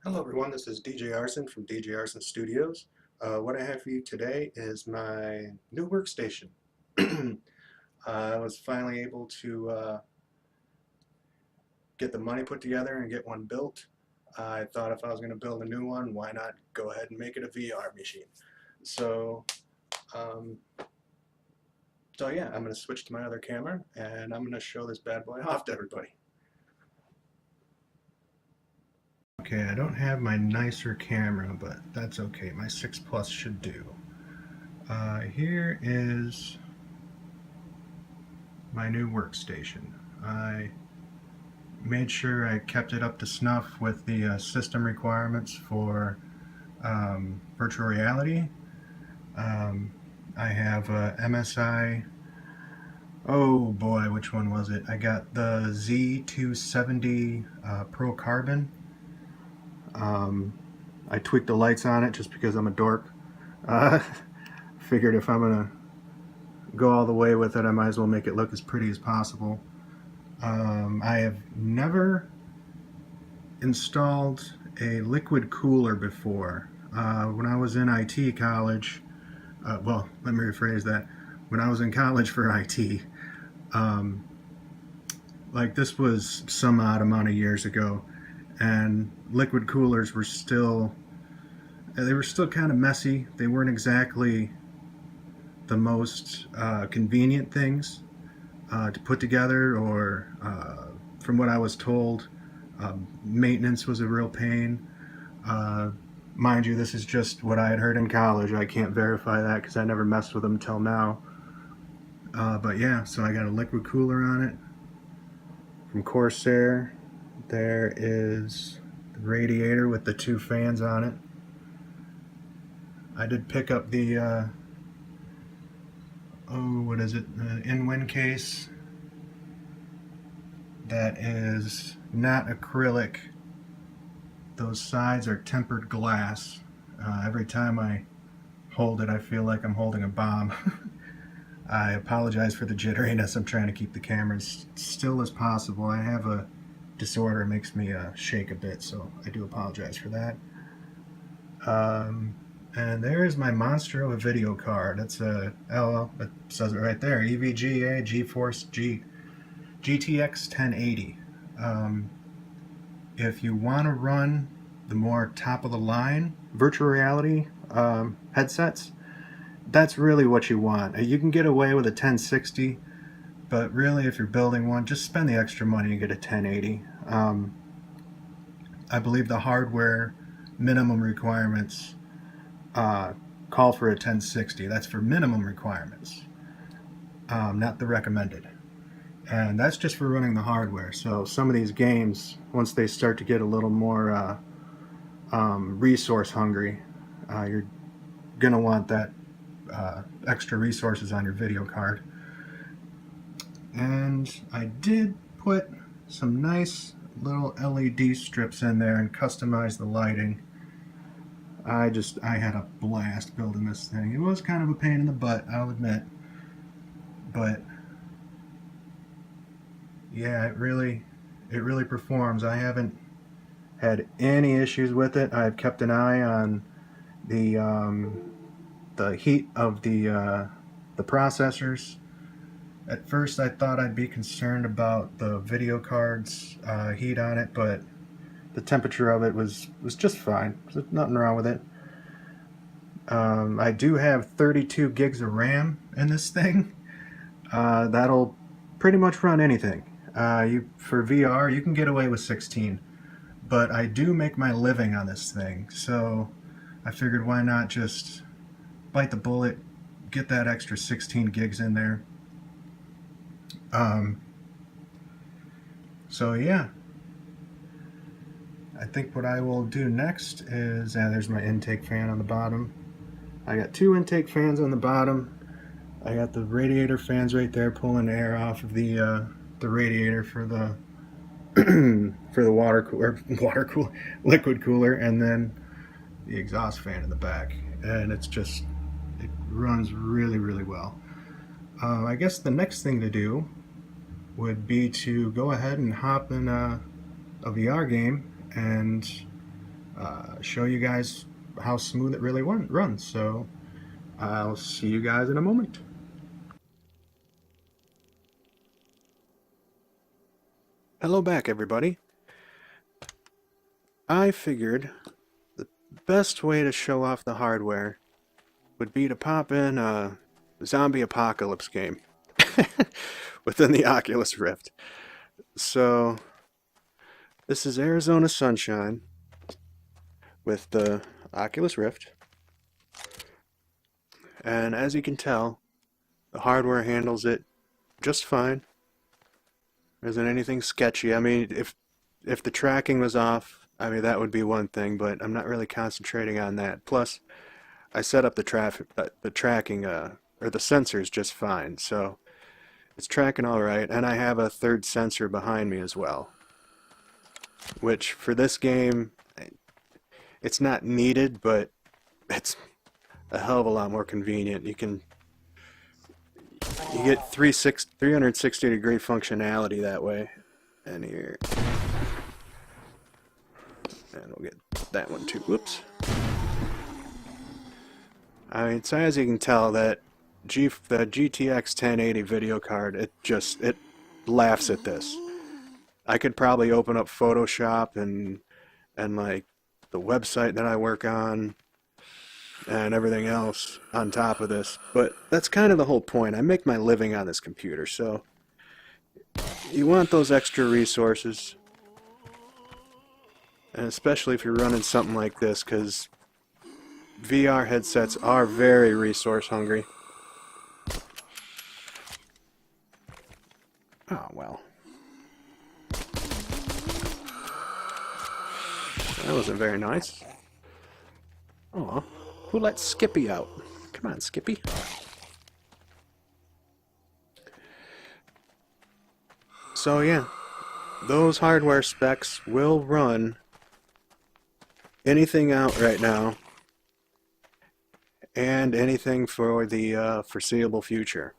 Hello everyone, this is DJ Arson from DJ Arson Studios. What I have for you today is my new workstation. I was finally able to get the money put together and get one built. I thought if I was going to build a new one, why not go ahead and make it a VR machine. So, um, so yeah, I'm going to switch to my other camera and I'm going to show this bad boy off to everybody. Okay, I don't have my nicer camera, but that's okay. My 6 Plus should do. Here is my new workstation. I made sure I kept it up to snuff with the system requirements for virtual reality. I have MSI, oh boy, which one was it? I got the Z270 Pro Carbon. I tweaked the lights on it just because I'm a dork. Figured if I'm gonna go all the way with it, I might as well make it look as pretty as possible. I have never installed a liquid cooler before. When I was in IT college, well, let me rephrase that. When I was in college for IT, like this was some odd amount of years ago, and liquid coolers were still kind of messy. They weren't exactly the most convenient things to put together, or from what I was told, maintenance was a real pain. Mind you, this is just what I had heard in college. I can't verify that because I never messed with them until now. But yeah, so I got a liquid cooler on it from Corsair. There is the radiator with the 2 fans on it. I did pick up the what is it? In-wind case. That is not acrylic. Those sides are tempered glass. Every time I hold it, I feel like I'm holding a bomb. I apologize for the jitteriness. I'm trying to keep the camera as still as possible. I have a disorder, it makes me shake a bit, so I do apologize for that. And there is my monster of a video card. It's a, it says it right there, EVGA GeForce GTX 1080. If you want to run the more top-of-the-line virtual reality headsets, that's really what you want. You can get away with a 1060, but really if you're building one, just spend the extra money and get a 1080. I believe the hardware minimum requirements call for a 1060. That's for minimum requirements, not the recommended. And that's just for running the hardware. So some of these games, once they start to get a little more resource hungry, you're gonna want that extra resources on your video card. And I did put some nice little LED strips in there and customize the lighting. I had a blast building this thing. It was kind of a pain in the butt, I'll admit, but yeah, it really performs. I haven't had any issues with it. I've kept an eye on the heat of the processors. At first I thought I'd be concerned about the video card's heat on it, but the temperature of it was just fine. There's nothing wrong with it. I do have 32 gigs of RAM in this thing. That'll pretty much run anything. For VR, you can get away with 16, but I do make my living on this thing, so I figured why not just bite the bullet, get that extra 16 gigs in there. So yeah, I think what I will do next is, there's my intake fan on the bottom. I got 2 intake fans on the bottom. I got the radiator fans right there pulling air off of the radiator for the for the liquid cooler, and then the exhaust fan in the back. And it runs really well. I guess the next thing to do would be to go ahead and hop in a VR game and show you guys how smooth it really runs. So I'll see you guys in a moment. Hello back, everybody. I figured the best way to show off the hardware would be to pop in a zombie apocalypse game within the Oculus Rift. So this is Arizona Sunshine with the Oculus Rift, and as you can tell, the hardware handles it just fine. There isn't anything sketchy. I mean, if the tracking was off, I mean, that would be one thing, but I'm not really concentrating on that. Plus, I set up the tracking or the sensors just fine, so it's tracking all right. And I have a third sensor behind me as well, which for this game, it's not needed, but it's a hell of a lot more convenient. You get 360 degree functionality that way. And here, and we'll get that one too. Whoops. I mean, so as you can tell, that the GTX 1080 video card, it laughs at this. I could probably open up Photoshop and like the website that I work on and everything else on top of this, but that's kind of the whole point. I make my living on this computer, so you want those extra resources, and especially if you're running something like this, because VR headsets are very resource hungry. Oh well, that wasn't very nice. Oh, who let Skippy out? Come on, Skippy. So yeah, those hardware specs will run anything out right now, and anything for the foreseeable future.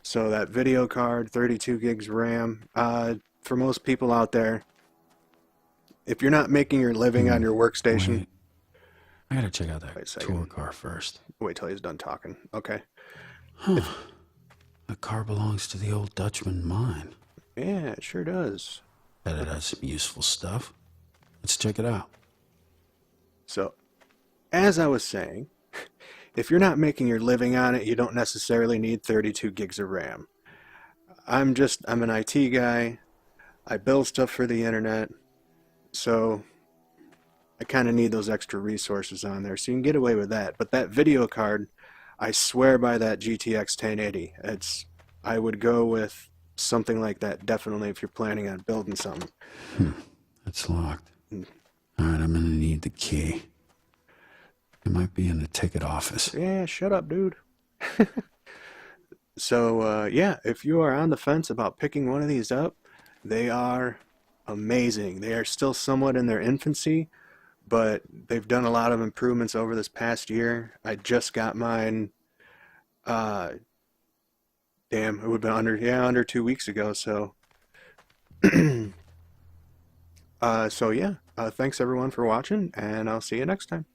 So that video card, 32 gigs RAM, for most people out there, if you're not making your living on your workstation... Wait. I gotta check out that tour car first. Wait till he's done talking. Okay. Huh. That car belongs to the old Dutchman mine. Yeah, it sure does. Bet it has some useful stuff. Let's check it out. So, as I was saying, if you're not making your living on it, you don't necessarily need 32 gigs of RAM. I'm an IT guy. I build stuff for the internet. So I kind of need those extra resources on there, so you can get away with that. But that video card, I swear by that GTX 1080. I would go with something like that, definitely, if you're planning on building something. It's locked. Alright, I'm gonna need the key. It might be in the ticket office. Yeah, shut up, dude. So, yeah, if you are on the fence about picking one of these up, they are amazing. They are still somewhat in their infancy, but they've done a lot of improvements over this past year. I just got mine, damn, it would have been under 2 weeks ago, so so yeah, thanks everyone for watching, and I'll see you next time.